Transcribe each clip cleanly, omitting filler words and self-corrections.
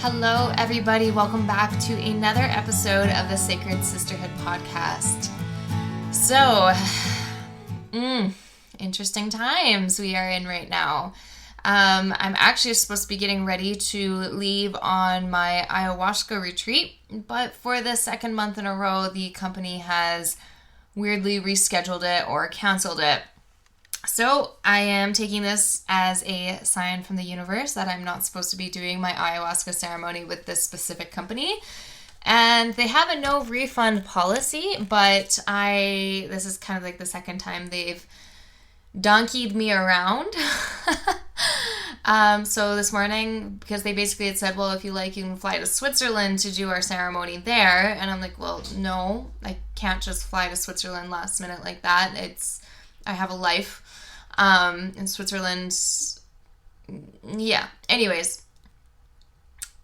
Hello, everybody. Welcome back to another episode of the Sacred Sisterhood podcast. So, interesting times we are in right now. I'm actually supposed to be getting ready to leave on my ayahuasca retreat, but for the second month in a row, the company has weirdly rescheduled it or canceled it. So I am taking this as a sign from the universe that I'm not supposed to be doing my ayahuasca ceremony with this specific company. And they have a no refund policy, but this is kind of like the second time they've donkeyed me around. So this morning, because they basically had said, well, if you like, you can fly to Switzerland to do our ceremony there. And I'm like, well, no, I can't just fly to Switzerland last minute like that. I have a life. In Switzerland, yeah. Anyways,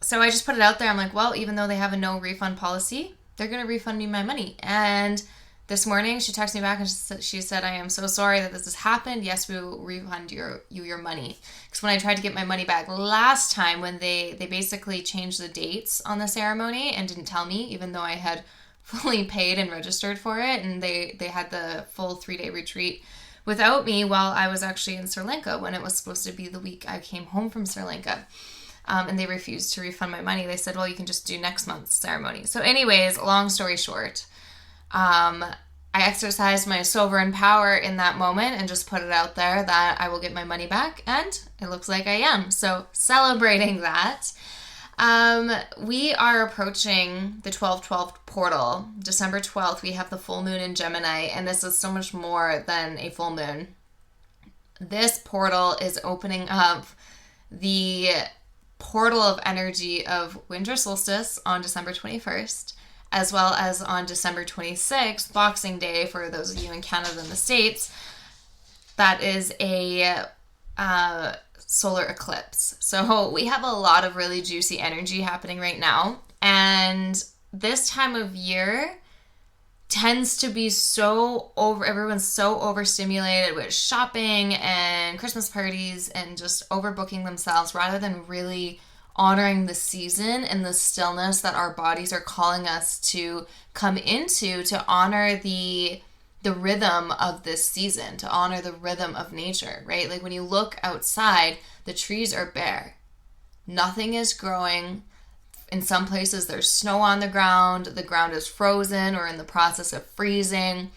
so I just put it out there. I'm like, well, even though they have a no refund policy, they're going to refund me my money. And this morning she texted me back and she said, I am so sorry that this has happened. Yes, we will refund you your money. Because when I tried to get my money back last time, when they basically changed the dates on the ceremony and didn't tell me, even though I had fully paid and registered for it, and they had the full 3-day retreat without me while I was actually in Sri Lanka when it was supposed to be the week I came home from Sri Lanka. And they refused to refund my money. They said, well, you can just do next month's ceremony. So anyways, long story short, I exercised my sovereign power in that moment and just put it out there that I will get my money back, and it looks like I am. So celebrating that. We are approaching the 12/12 portal. December 12th, we have the full moon in Gemini, and this is so much more than a full moon. This portal is opening up the portal of energy of Winter Solstice on December 21st, as well as on December 26th, Boxing Day, for those of you in Canada and the States. That is a solar eclipse. So we have a lot of really juicy energy happening right now. And this time of year tends to be everyone's so overstimulated with shopping and Christmas parties and just overbooking themselves rather than really honoring the season and the stillness that our bodies are calling us to come into, to honor the rhythm of this season, to honor the rhythm of nature, right? Like when you look outside, the trees are bare. Nothing is growing. In some places, there's snow on the ground is frozen or in the process of freezing.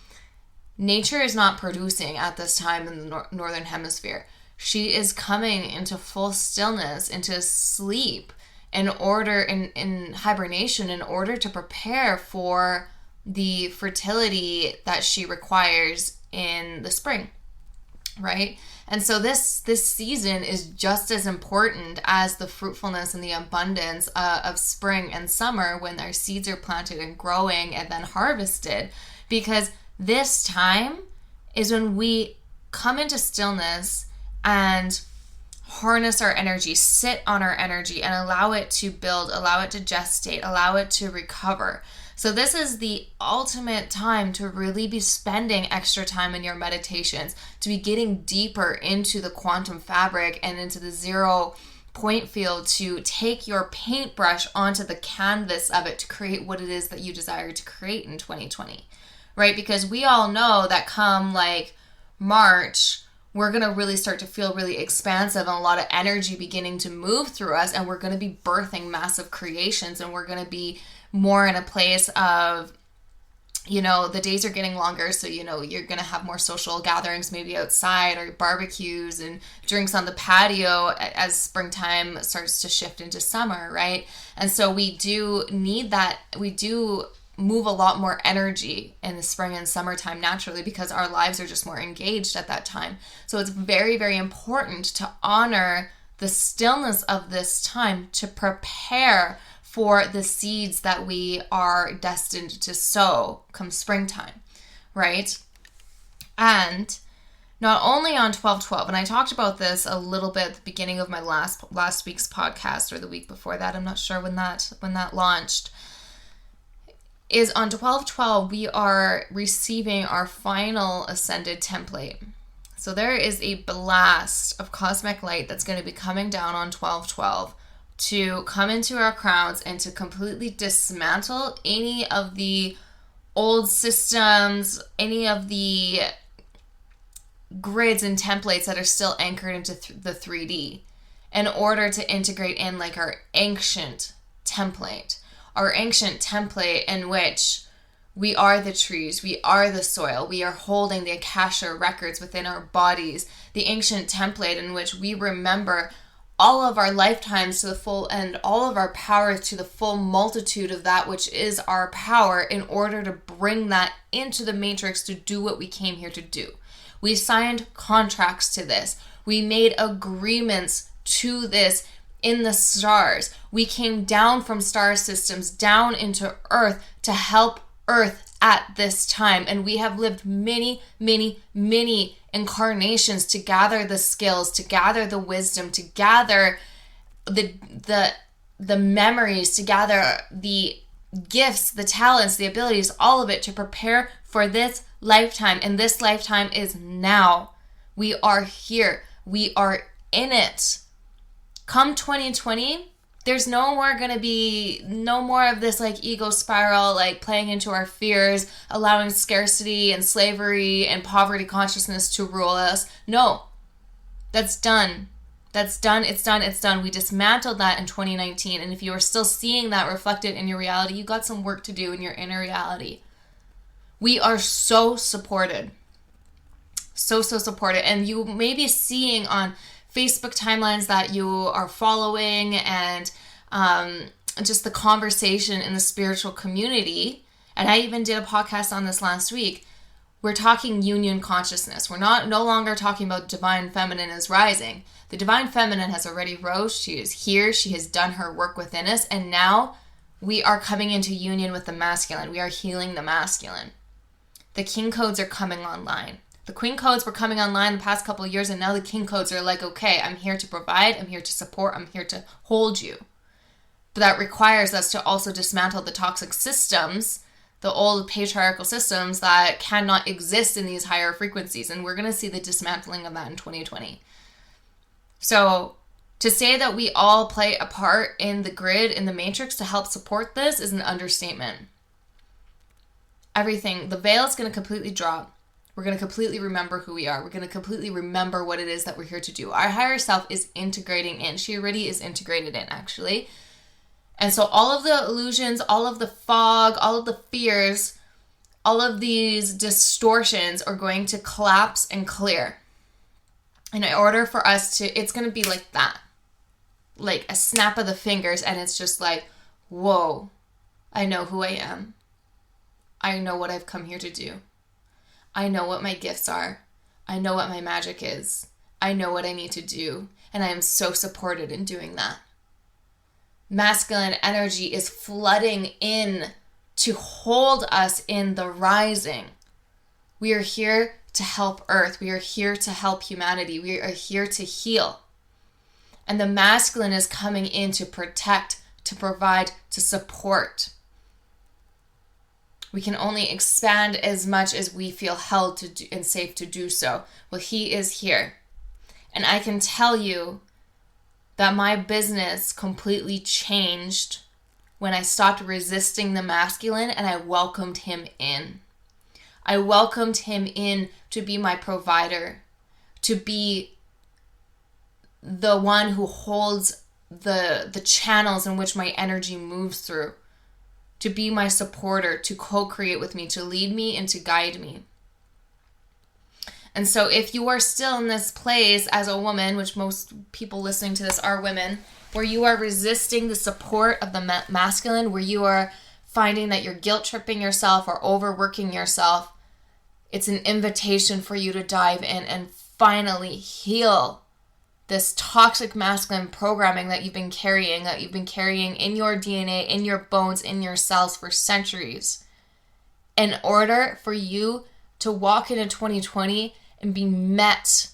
Nature is not producing at this time in the northern hemisphere. She is coming into full stillness, into sleep, in hibernation, in order to prepare for the fertility that she requires in the spring, right? And so this season is just as important as the fruitfulness and the abundance of spring and summer, when our seeds are planted and growing and then harvested, because this time is when we come into stillness and harness our energy, sit on our energy, and allow it to build, allow it to gestate, allow it to recover. So this is the ultimate time to really be spending extra time in your meditations, to be getting deeper into the quantum fabric and into the 0 point field, to take your paintbrush onto the canvas of it to create what it is that you desire to create in 2020, right? Because we all know that come like March, we're going to really start to feel really expansive and a lot of energy beginning to move through us, and we're going to be birthing massive creations, and we're going to be more in a place of, the days are getting longer, so, you're going to have more social gatherings, maybe outside, or barbecues and drinks on the patio as springtime starts to shift into summer, right? And so we do need that. We do move a lot more energy in the spring and summertime naturally, because our lives are just more engaged at that time. So it's very, very important to honor the stillness of this time to prepare for the seeds that we are destined to sow come springtime, right? And not only on 12/12, and I talked about this a little bit at the beginning of my last week's podcast, or the week before that, I'm not sure when that launched, is on 12/12 we are receiving our final ascended template. So there is a blast of cosmic light that's going to be coming down on 12/12 to come into our crowns and to completely dismantle any of the old systems, any of the grids and templates that are still anchored into the 3D, in order to integrate in like our ancient template in which we are the trees, we are the soil, we are holding the Akasha records within our bodies, the ancient template in which we remember all of our lifetimes to the full and all of our powers to the full multitude of that which is our power, in order to bring that into the matrix to do what we came here to do. We signed contracts to this. We made agreements to this in the stars. We came down from star systems down into Earth to help Earth at this time. And we have lived many, many, many incarnations to gather the skills, to gather the wisdom, to gather the memories, to gather the gifts, the talents, the abilities, all of it to prepare for this lifetime. And this lifetime is now. We are here. We are in it. Come 2020, there's no more of this like ego spiral, like playing into our fears, allowing scarcity and slavery and poverty consciousness to rule us. No, that's done. That's done. It's done. It's done. We dismantled that in 2019. And if you are still seeing that reflected in your reality, you got some work to do in your inner reality. We are so supported. So supported. And you may be seeing on Facebook timelines that you are following and just the conversation in the spiritual community. And I even did a podcast on this last week. We're talking union consciousness. We're no longer talking about divine feminine is rising. The divine feminine has already rose. She is here. She has done her work within us. And now we are coming into union with the masculine. We are healing the masculine. The king codes are coming online. The queen codes were coming online the past couple of years, and now the king codes are like, okay, I'm here to provide, I'm here to support, I'm here to hold you. But that requires us to also dismantle the toxic systems, the old patriarchal systems that cannot exist in these higher frequencies. And we're going to see the dismantling of that in 2020. So to say that we all play a part in the grid, in the matrix to help support this is an understatement. Everything, the veil is going to completely drop. We're going to completely remember who we are. We're going to completely remember what it is that we're here to do. Our higher self is integrating in. She already is integrated in, actually. And so all of the illusions, all of the fog, all of the fears, all of these distortions are going to collapse and clear. And in order for us to, it's going to be like that. Like a snap of the fingers, and it's just like, whoa, I know who I am. I know what I've come here to do. I know what my gifts are. I know what my magic is. I know what I need to do. And I am so supported in doing that. Masculine energy is flooding in to hold us in the rising. We are here to help Earth. We are here to help humanity. We are here to heal. And the masculine is coming in to protect, to provide, to support. We can only expand as much as we feel held to do and safe to do so. Well, he is here. And I can tell you that my business completely changed when I stopped resisting the masculine and I welcomed him in. I welcomed him in to be my provider, to be the one who holds the channels in which my energy moves through, to be my supporter, to co-create with me, to lead me and to guide me. And so if you are still in this place as a woman, which most people listening to this are women, where you are resisting the support of the masculine, where you are finding that you're guilt tripping yourself or overworking yourself, it's an invitation for you to dive in and finally heal this toxic masculine programming that you've been carrying in your DNA, in your bones, in your cells for centuries. In order for you to walk into 2020 and be met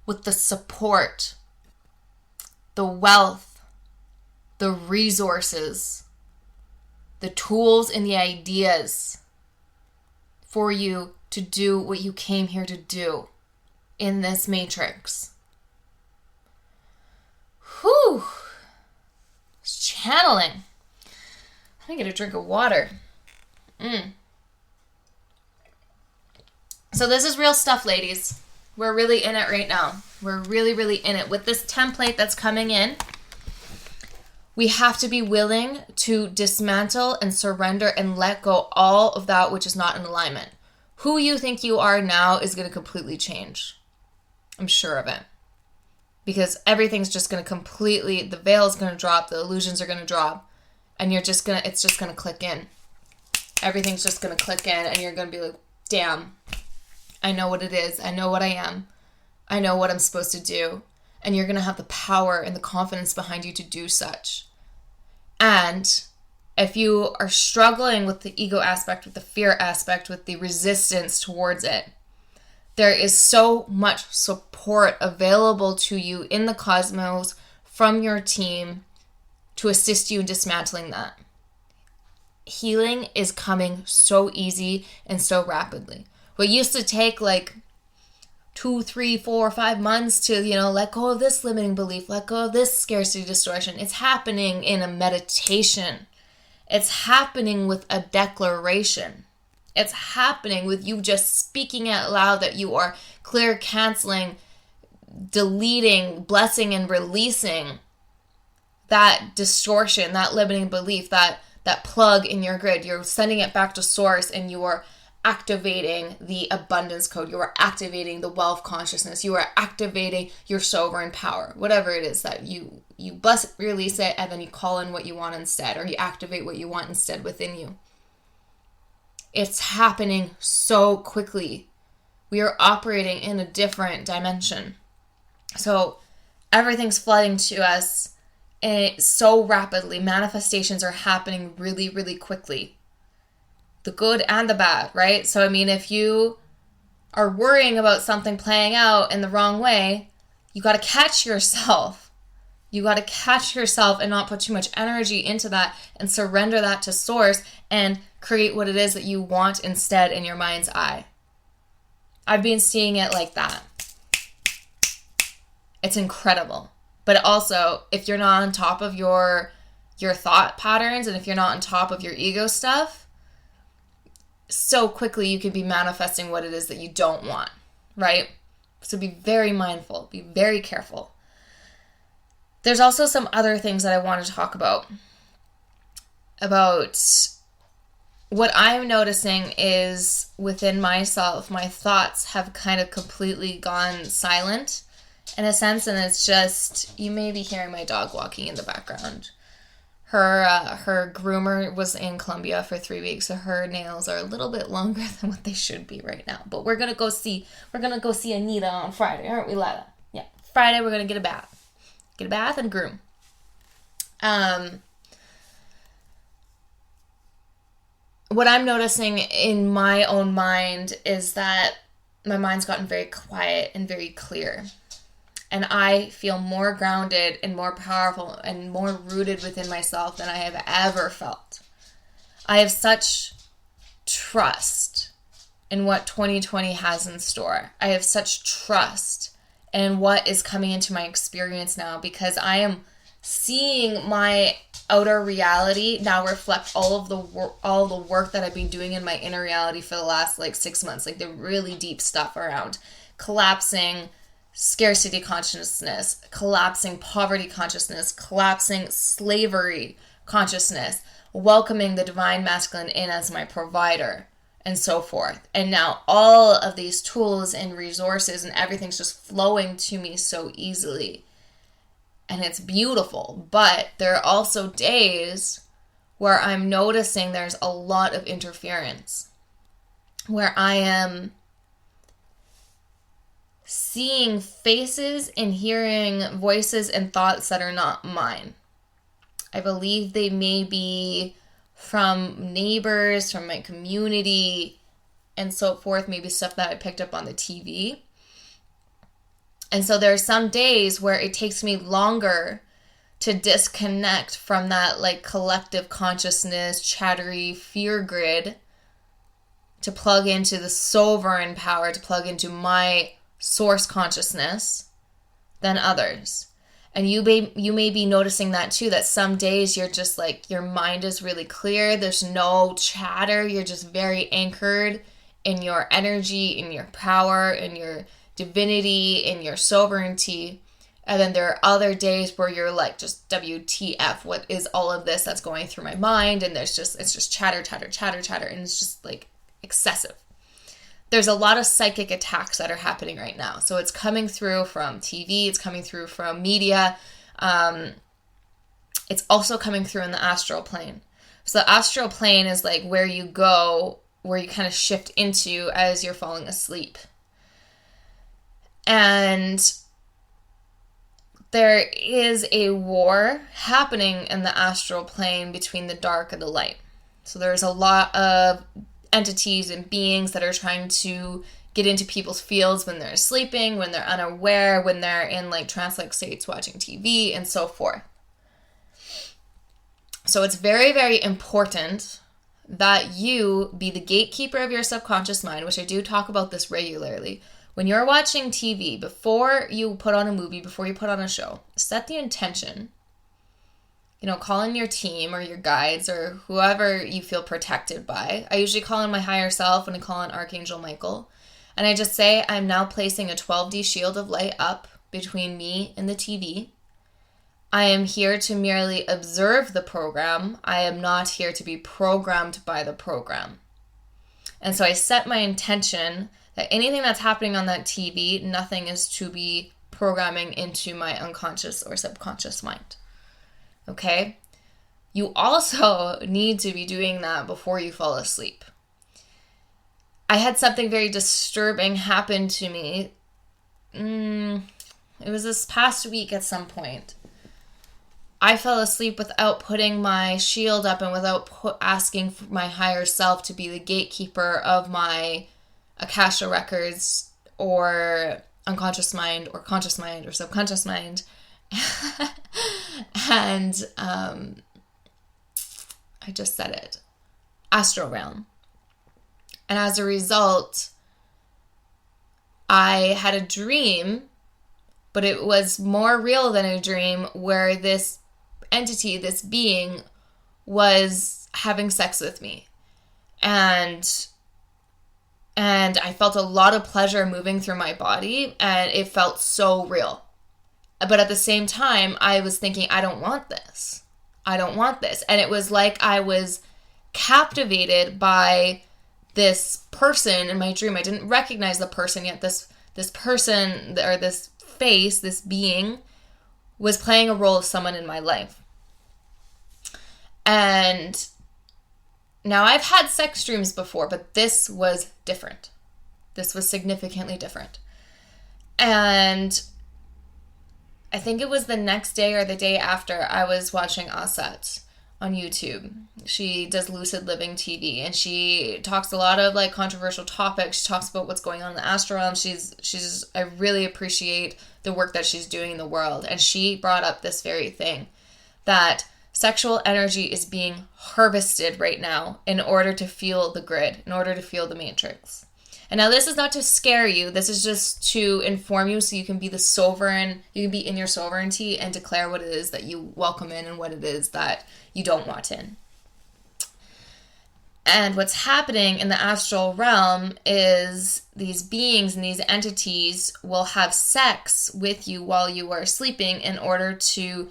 with the support, the wealth, the resources, the tools and the ideas for you to do what you came here to do in this matrix. Whew. channeling. Let me get a drink of water. So this is real stuff, ladies. We're really in it right now. We're really, really in it. With this template that's coming in, we have to be willing to dismantle and surrender and let go all of that which is not in alignment. Who you think you are now is going to completely change. I'm sure of it. Because everything's just going to completely, the veil is going to drop, the illusions are going to drop, and it's just going to click in. Everything's just going to click in, and you're going to be like, damn, I know what it is. I know what I am. I know what I'm supposed to do. And you're going to have the power and the confidence behind you to do such. And if you are struggling with the ego aspect, with the fear aspect, with the resistance towards it, there is so much support available to you in the cosmos from your team to assist you in dismantling that. Healing is coming so easy and so rapidly. What used to take like 2, 3, 4, 5 months to, let go of this limiting belief, let go of this scarcity distortion. It's happening in a meditation. It's happening with a declaration. It's happening with you just speaking out loud that you are clear, canceling, deleting, blessing, and releasing that distortion, that limiting belief, that plug in your grid. You're sending it back to source, and you are activating the abundance code. You are activating the wealth consciousness. You are activating your sovereign power. Whatever it is that you bless it, release it, and then you call in what you want instead, or you activate what you want instead within you. It's happening so quickly. We are operating in a different dimension. So everything's flooding to us so rapidly. Manifestations are happening really, really quickly. The good and the bad, right? So, if you are worrying about something playing out in the wrong way, you got to catch yourself. You got to catch yourself and not put too much energy into that, and surrender that to source and create what it is that you want instead in your mind's eye. I've been seeing it like that. It's incredible. But also, if you're not on top of your thought patterns, and if you're not on top of your ego stuff, so quickly you can be manifesting what it is that you don't want, right? So be very mindful, be very careful. There's also some other things that I want to talk about what I'm noticing is within myself, my thoughts have kind of completely gone silent in a sense, and it's just, you may be hearing my dog walking in the background. Her groomer was in Colombia for 3 weeks, so her nails are a little bit longer than what they should be right now. But we're gonna go see Anita on Friday, aren't we, Lila? Yeah, Friday we're gonna get a bath and groom. What I'm noticing in my own mind is that my mind's gotten very quiet and very clear. And I feel more grounded and more powerful and more rooted within myself than I have ever felt. I have such trust in what 2020 has in store. I have such trust in what is coming into my experience now, because I am seeing my outer reality now reflect all the work that I've been doing in my inner reality for the last 6 months, like the really deep stuff around collapsing scarcity consciousness, collapsing poverty consciousness, collapsing slavery consciousness, welcoming the divine masculine in as my provider, and so forth. And now all of these tools and resources and everything's just flowing to me so easily. And it's beautiful. But there are also days where I'm noticing there's a lot of interference, where I am seeing faces and hearing voices and thoughts that are not mine. I believe they may be from neighbors, from my community, and so forth, maybe stuff that I picked up on the TV. And so there are some days where it takes me longer to disconnect from that collective consciousness, chattery fear grid, to plug into the sovereign power, to plug into my source consciousness than others. And you may be noticing that too, that some days you're just like, your mind is really clear. There's no chatter. You're just very anchored in your energy, in your power, in your divinity, in your sovereignty. And then there are other days where you're like, just WTF, what is all of this that's going through my mind? And it's just chatter, chatter, chatter, chatter. And it's just like excessive. There's a lot of psychic attacks that are happening right now. So it's coming through from TV, it's coming through from media. It's also coming through in the astral plane. So the astral plane is like where you go, where you kind of shift into as you're falling asleep. And there is a war happening in the astral plane between the dark and the light. So there's a lot of entities and beings that are trying to get into people's fields when they're sleeping, when they're unaware, when they're in like trance-like states watching TV, and so forth. So it's very, very important that you be the gatekeeper of your subconscious mind, which I do talk about this regularly. When you're watching TV, before you put on a movie, before you put on a show, set the intention. Call in your team or your guides or whoever you feel protected by. I usually call in my higher self when I call in Archangel Michael. And I just say, I'm now placing a 12D shield of light up between me and the TV. I am here to merely observe the program. I am not here to be programmed by the program. And so I set my intention that anything that's happening on that TV, nothing is to be programming into my unconscious or subconscious mind. Okay? You also need to be doing that before you fall asleep. I had something very disturbing happen to me. It was this past week at some point. I fell asleep without putting my shield up and without asking for my higher self to be the gatekeeper of my Akasha records or unconscious mind or conscious mind or subconscious mind. And I just said it. Astral realm. And as a result, I had a dream, but it was more real than a dream, where this entity, this being, was having sex with me. And I felt a lot of pleasure moving through my body, and it felt so real. But at the same time, I was thinking, I don't want this. I don't want this. And it was like I was captivated by this person in my dream. I didn't recognize the person yet. This person, or this face, this being, was playing a role of someone in my life. And now I've had sex dreams before, but this was different. This was significantly different. And I think it was the next day or the day after, I was watching Asat on YouTube. She does lucid living TV, and she talks a lot of like controversial topics. She talks about what's going on in the astral realm. I really appreciate the work that she's doing in the world. And she brought up this very thing, that sexual energy is being harvested right now in order to feel the grid, in order to feel the matrix. And now this is not to scare you. This is just to inform you so you can be the sovereign, you can be in your sovereignty and declare what it is that you welcome in and what it is that you don't want in. And what's happening in the astral realm is these beings and these entities will have sex with you while you are sleeping in order to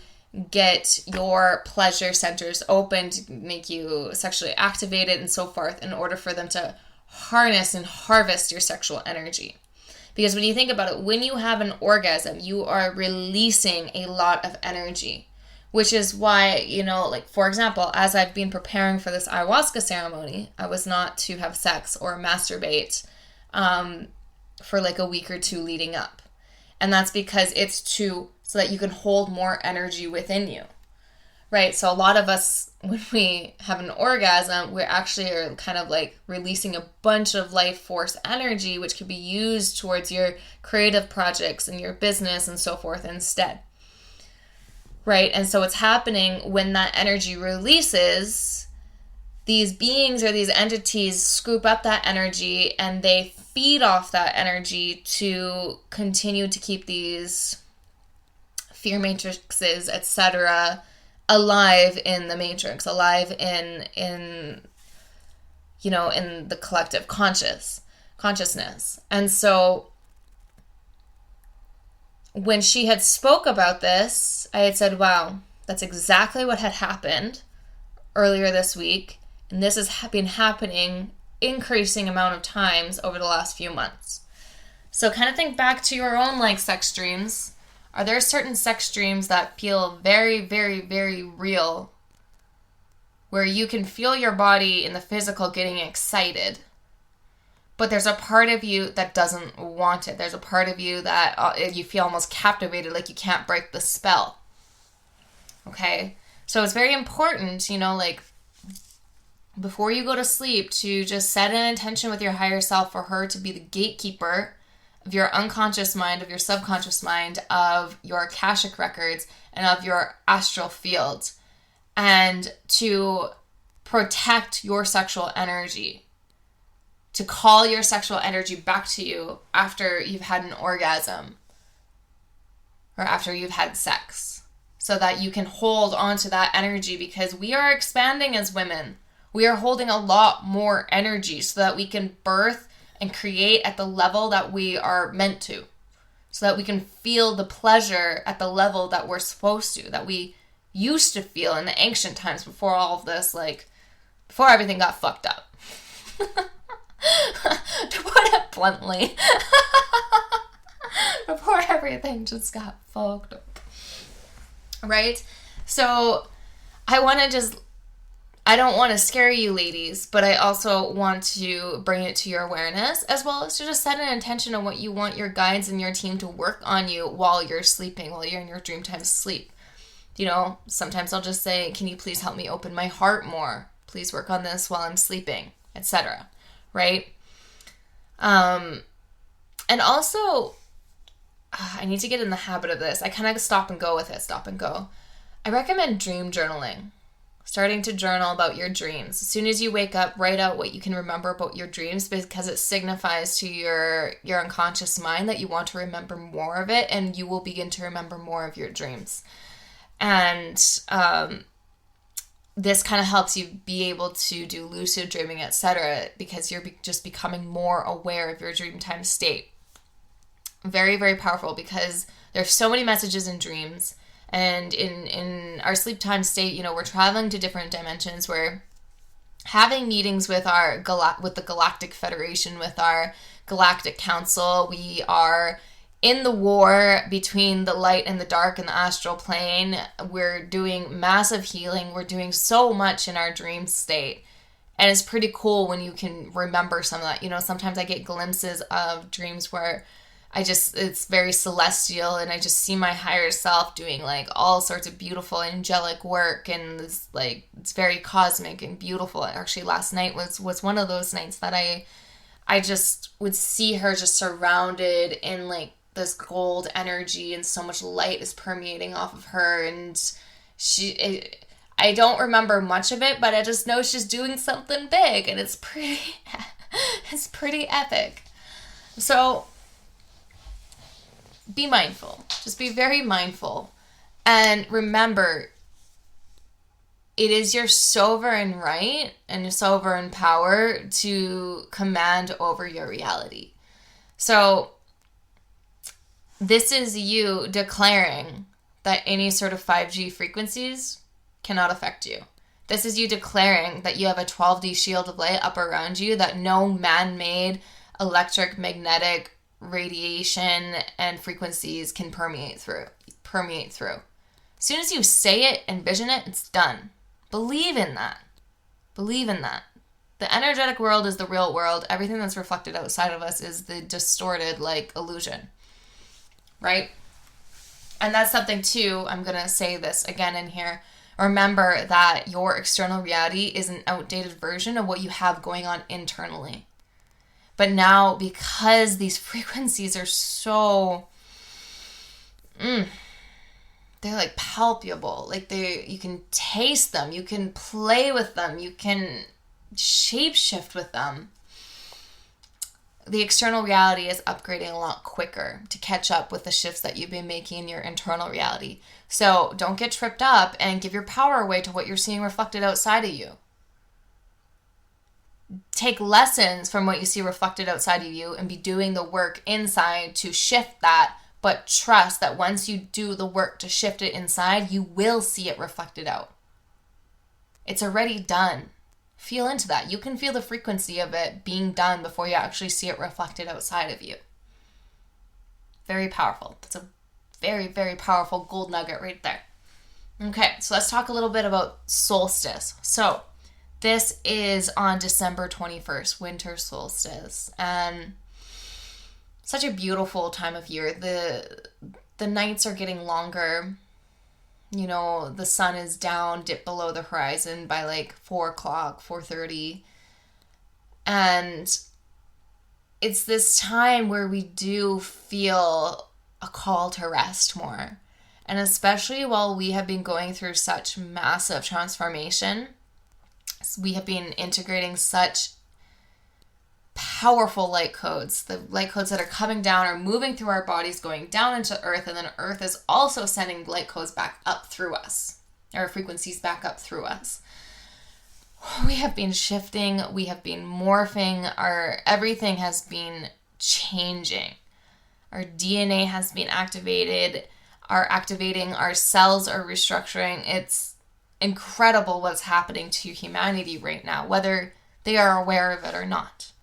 get your pleasure centers open, to make you sexually activated and so forth, in order for them to harness and harvest your sexual energy. Because when you think about it, when you have an orgasm, you are releasing a lot of energy, which is why, like, for example, as I've been preparing for this ayahuasca ceremony, I was not to have sex or masturbate for like a week or two leading up. And that's because it's so that you can hold more energy within you. Right? So a lot of us, when we have an orgasm, we actually are kind of like releasing a bunch of life force energy, which could be used towards your creative projects and your business and so forth instead. Right? And so what's happening when that energy releases, these beings or these entities scoop up that energy and they feed off that energy to continue to keep these fear matrices, etc., alive in the matrix, alive in the collective consciousness. And so when she had spoke about this, I had said, wow, that's exactly what had happened earlier this week. And this has been happening increasing amount of times over the last few months. So kind of think back to your own sex dreams. Are there certain sex dreams that feel very, very, very real, where you can feel your body in the physical getting excited, but there's a part of you that doesn't want it? There's a part of you that you feel almost captivated, like you can't break the spell. Okay? So it's very important, before you go to sleep, to just set an intention with your higher self for her to be the gatekeeper of your unconscious mind, of your subconscious mind, of your Akashic records, and of your astral field, and to protect your sexual energy, to call your sexual energy back to you after you've had an orgasm or after you've had sex, so that you can hold on to that energy, because we are expanding as women. We are holding a lot more energy so that we can birth and create at the level that we are meant to, so that we can feel the pleasure at the level that we're supposed to, that we used to feel in the ancient times before all of this, before everything got fucked up. To put it bluntly. Before everything just got fucked up. Right? So I don't want to scare you ladies, but I also want to bring it to your awareness, as well as to just set an intention on what you want your guides and your team to work on you while you're sleeping, while you're in your dream time sleep. Sometimes I'll just say, can you please help me open my heart more? Please work on this while I'm sleeping, etc. Right? And also, I need to get in the habit of this. I kind of stop and go with it, I recommend dream journaling. Starting to journal about your dreams. As soon as you wake up, write out what you can remember about your dreams, because it signifies to your unconscious mind that you want to remember more of it, and you will begin to remember more of your dreams. And this kind of helps you be able to do lucid dreaming, etc., because you're just becoming more aware of your dream time state. Very, very powerful, because there's so many messages in dreams. And in our sleep time state, we're traveling to different dimensions. We're having meetings with with the Galactic Federation, with our Galactic Council. We are in the war between the light and the dark in the astral plane. We're doing massive healing. We're doing so much in our dream state. And it's pretty cool when you can remember some of that. Sometimes I get glimpses of dreams where it's very celestial, and I just see my higher self doing all sorts of beautiful angelic work, and it's very cosmic and beautiful. Actually, last night was one of those nights that I just would see her just surrounded in this gold energy, and so much light is permeating off of her, and I don't remember much of it, but I just know she's doing something big, and it's pretty epic. So be mindful. Just be very mindful. And remember, it is your sovereign right and your sovereign power to command over your reality. So this is you declaring that any sort of 5G frequencies cannot affect you. This is you declaring that you have a 12D shield of light up around you that no man-made electric, magnetic, radiation and frequencies can permeate through. As soon as you say it, envision it, it's done. Believe in that. The energetic world is the real world. Everything that's reflected outside of us is the distorted illusion. Right? And that's something too, I'm going to say this again in here. Remember that your external reality is an outdated version of what you have going on internally. But now, because these frequencies are so, they're palpable. You can taste them. You can play with them. You can shapeshift with them. the external reality is upgrading a lot quicker to catch up with the shifts that you've been making in your internal reality. So don't get tripped up and give your power away to what you're seeing reflected outside of you. Take lessons from what you see reflected outside of you and be doing the work inside to shift that, but trust that once you do the work to shift it inside, you will see it reflected out. It's already done. Feel into that. You can feel the frequency of it being done before you actually see it reflected outside of you. Very powerful. That's a very, very powerful gold nugget right there. Okay, so let's talk a little bit about solstice. So this is on December 21st, Winter Solstice, and such a beautiful time of year. The nights are getting longer. You know, the sun is down, dipped below the horizon by like 4 o'clock, 4:30. And it's this time where we do feel a call to rest more. And especially while we have been going through such massive transformation, we have been integrating such powerful light codes. The light codes that are coming down are moving through our bodies, going down into Earth, and then Earth is also sending light codes back up through us, or frequencies back up through us. We have been shifting, we have been morphing, everything has been changing. Our DNA has been activated, our cells are restructuring. It's incredible what's happening to humanity right now, whether they are aware of it or not.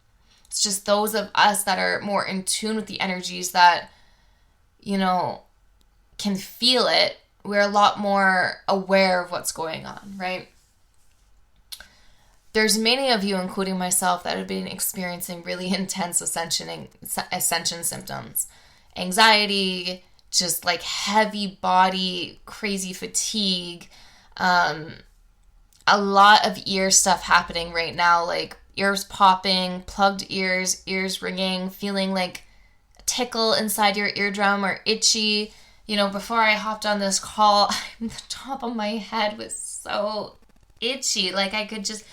It's just those of us that are more in tune with the energies that, you know, can feel it. We're a lot more aware of what's going on, right? There's many of you, including myself, that have been experiencing really intense ascension symptoms. Anxiety, just like heavy body, crazy fatigue, a lot of ear stuff happening right now, like ears popping, plugged ears ringing, feeling like a tickle inside your eardrum or itchy. You know, before I hopped on this call, the top of my head was so itchy. Like I could just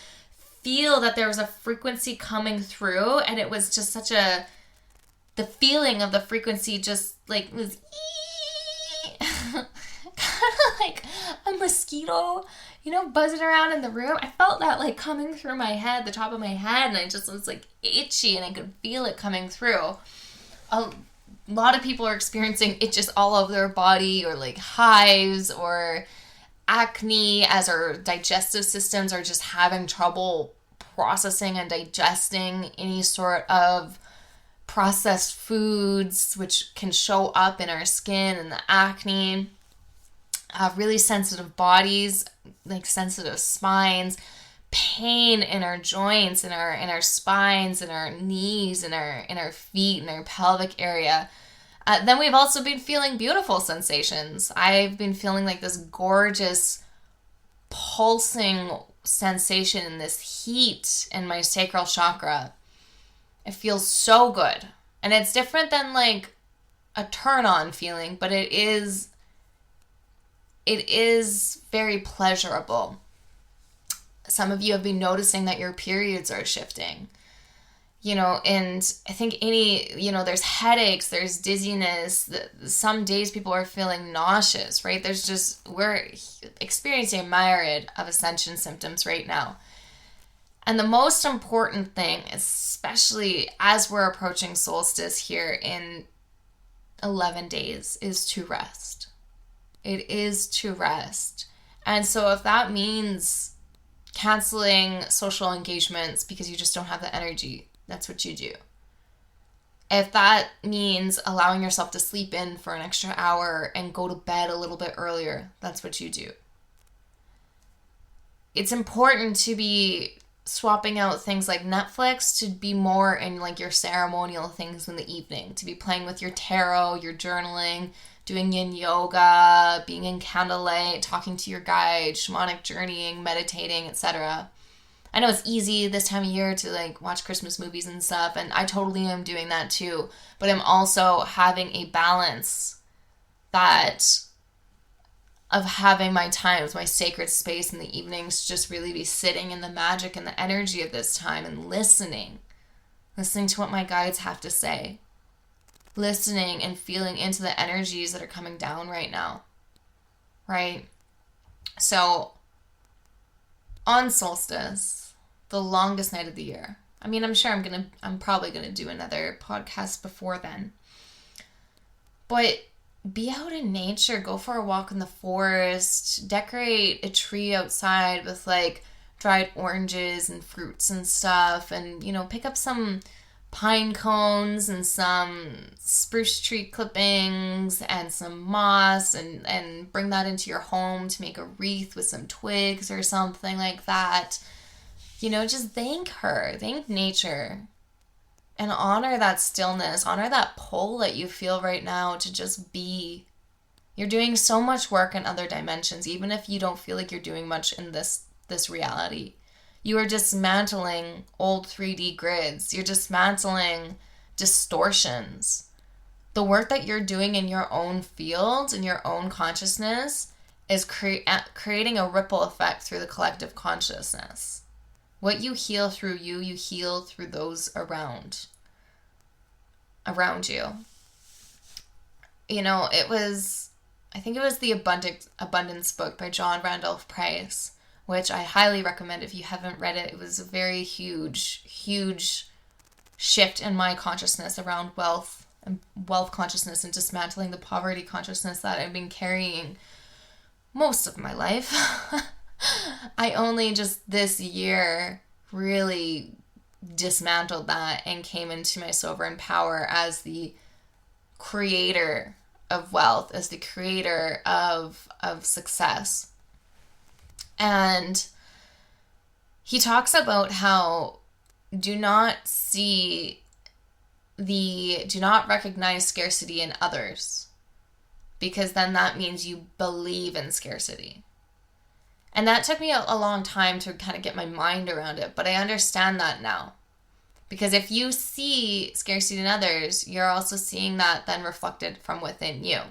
feel that there was a frequency coming through, and it was just the feeling of the frequency just like was kind of like a mosquito, you know, buzzing around in the room. I felt that like coming through my head, the top of my head, and I just was like itchy, and I could feel it coming through. A lot of people are experiencing itches all over their body, or like hives or acne, as our digestive systems are just having trouble processing and digesting any sort of processed foods, which can show up in our skin and the acne. Really sensitive bodies, like sensitive spines, pain in our joints, in our spines, in our knees, in our feet, in our pelvic area. Then we've also been feeling beautiful sensations. I've been feeling like this gorgeous pulsing sensation in this heat in my sacral chakra. It feels so good. And it's different than like a turn on feeling, but it is very pleasurable. Some of you have been noticing that your periods are shifting. You know, and I think there's headaches, there's dizziness. Some days people are feeling nauseous, right? We're experiencing a myriad of ascension symptoms right now. And the most important thing, especially as we're approaching solstice here in 11 days, is to rest. It is to rest. And so if that means canceling social engagements because you just don't have the energy, that's what you do. If that means allowing yourself to sleep in for an extra hour and go to bed a little bit earlier, that's what you do. It's important to be swapping out things like Netflix to be more in like your ceremonial things in the evening, to be playing with your tarot, your journaling, doing yin yoga, being in candlelight, talking to your guide, shamanic journeying, meditating, etc. I know it's easy this time of year to like watch Christmas movies and stuff, and I totally am doing that too, but I'm also having a balance of having my times, my sacred space in the evenings, just really be sitting in the magic and the energy of this time and listening listening to what my guides have to say, listening and feeling into the energies that are coming down right now, right? So, on solstice, the longest night of the year, I mean, I'm probably gonna do another podcast before then, but be out in nature, go for a walk in the forest, decorate a tree outside with like dried oranges and fruits and stuff, and pick up some pine cones and some spruce tree clippings and some moss and bring that into your home to make a wreath with some twigs or something like that. Just thank nature and honor that stillness, honor that pull that you feel right now to just be. You're doing so much work in other dimensions, even if you don't feel like you're doing much in this reality. You are dismantling old 3D grids. You're dismantling distortions. The work that you're doing in your own field, in your own consciousness, is creating a ripple effect through the collective consciousness. What you heal through you heal through those around you. I think it was the Abundance book by John Randolph Price, which I highly recommend if you haven't read it. It was a very huge, huge shift in my consciousness around wealth consciousness and dismantling the poverty consciousness that I've been carrying most of my life. I only just this year really dismantled that and came into my sovereign power as the creator of wealth, as the creator of success. And he talks about how do not recognize scarcity in others, because then that means you believe in scarcity. And that took me a long time to kind of get my mind around it, but I understand that now. Because if you see scarcity in others, you're also seeing that then reflected from within you.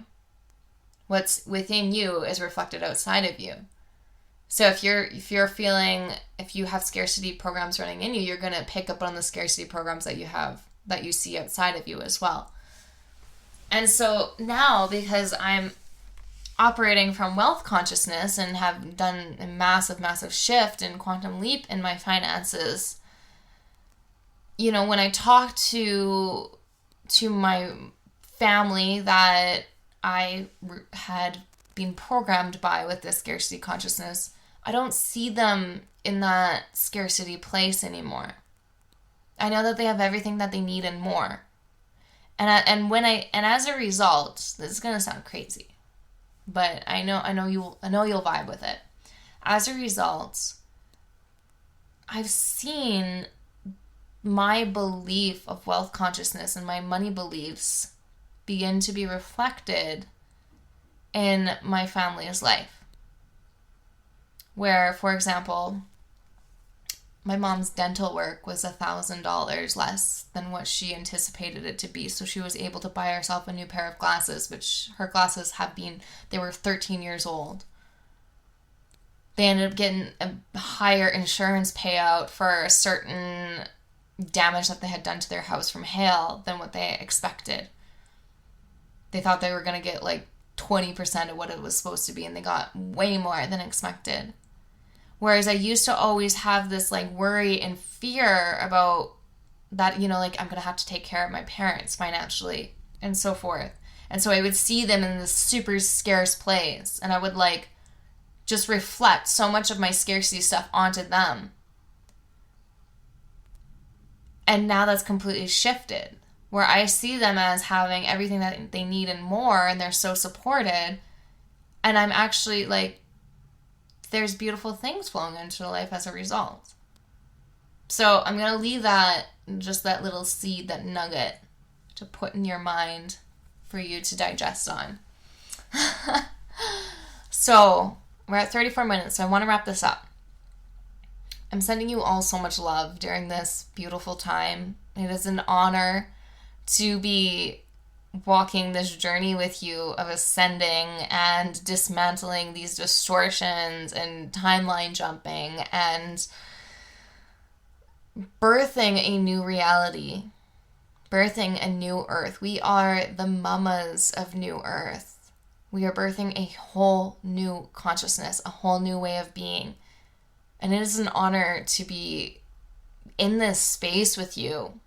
What's within you is reflected outside of you. So if you have scarcity programs running in you, you're going to pick up on the scarcity programs that you see outside of you as well. And so now, because I'm operating from wealth consciousness and have done a massive, massive shift and quantum leap in my finances, when I talk to my family that I had been programmed by with this scarcity consciousness, I don't see them in that scarcity place anymore. I know that they have everything that they need and more. And as a result, this is gonna sound crazy, but I know you'll vibe with it. As a result, I've seen my belief of wealth consciousness and my money beliefs begin to be reflected in my family's life. Where, for example, my mom's dental work was $1,000 less than what she anticipated it to be. So she was able to buy herself a new pair of glasses, which her glasses they were 13 years old. They ended up getting a higher insurance payout for a certain damage that they had done to their house from hail than what they expected. They thought they were going to get like 20% of what it was supposed to be, and they got way more than expected. Whereas I used to always have this like worry and fear about that, like I'm going to have to take care of my parents financially and so forth. And so I would see them in this super scarce place, and I would like just reflect so much of my scarcity stuff onto them. And now that's completely shifted, where I see them as having everything that they need and more, and they're so supported. And I'm actually like, there's beautiful things flowing into life as a result. So I'm going to leave that, just that little seed, that nugget to put in your mind for you to digest on. So we're at 34 minutes, so I want to wrap this up. I'm sending you all so much love during this beautiful time. It is an honor to be walking this journey with you of ascending and dismantling these distortions and timeline jumping and birthing a new reality, birthing a new earth. We are the mamas of new earth. We are birthing a whole new consciousness, a whole new way of being. And it is an honor to be in this space with you,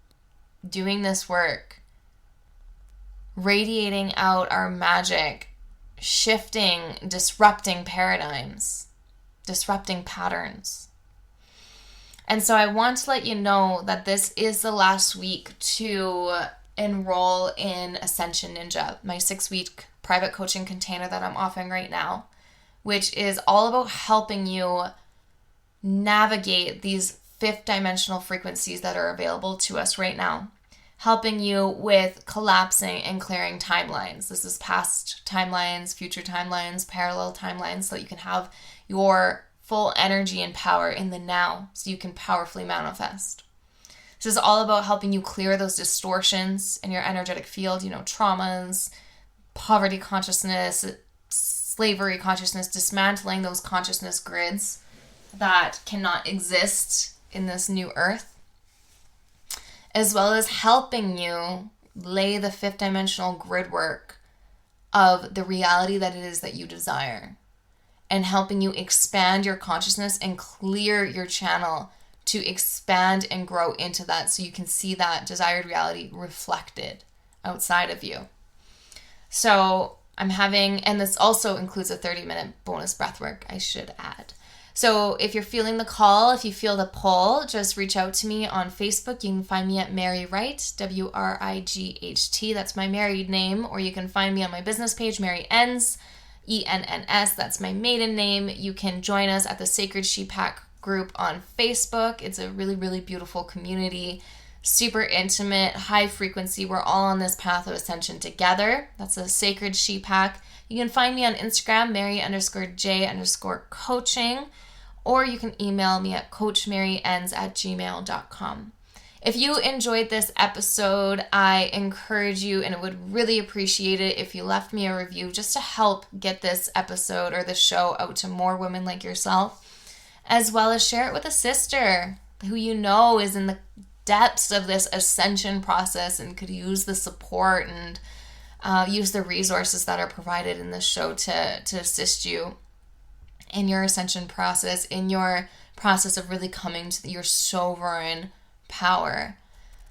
doing this work, radiating out our magic, shifting, disrupting paradigms, disrupting patterns. And so I want to let you know that this is the last week to enroll in Ascension Ninja, my 6-week private coaching container that I'm offering right now, which is all about helping you navigate these 5th dimensional frequencies that are available to us right now, helping you with collapsing and clearing timelines. This is past timelines, future timelines, parallel timelines, so that you can have your full energy and power in the now, so you can powerfully manifest. This is all about helping you clear those distortions in your energetic field, traumas, poverty consciousness, slavery consciousness, dismantling those consciousness grids that cannot exist in this new earth, as well as helping you lay the 5th dimensional grid work of the reality that it is that you desire, and helping you expand your consciousness and clear your channel to expand and grow into that, so you can see that desired reality reflected outside of you. So I'm having, and this also includes a 30-minute bonus breathwork, I should add. So if you're feeling the call, if you feel the pull, just reach out to me on Facebook. You can find me at Mary Wright, WRIGHT. That's my married name. Or you can find me on my business page, Mary Enns, ENNS. That's my maiden name. You can join us at the Sacred She Pack group on Facebook. It's a really, really beautiful community. Super intimate, high frequency. We're all on this path of ascension together. That's a Sacred She Pack. You can find me on Instagram, Mary_J_coaching, or you can email me at coachmaryens@gmail.com. If you enjoyed this episode, I encourage you, and I would really appreciate it if you left me a review just to help get this episode or the show out to more women like yourself, as well as share it with a sister who you know is in the depths of this ascension process and could use the support and use the resources that are provided in this show to assist you in your ascension process, in your process of really coming to your sovereign power.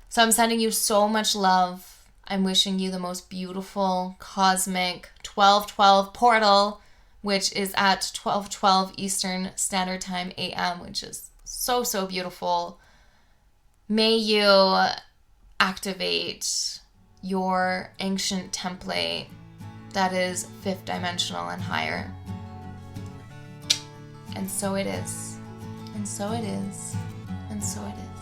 So I'm sending you so much love. I'm wishing you the most beautiful cosmic 12/12 portal, which is at 12:12 Eastern Standard Time AM, which is so, so beautiful. May you activate your ancient template that is 5th dimensional and higher. And so it is. And so it is. And so it is.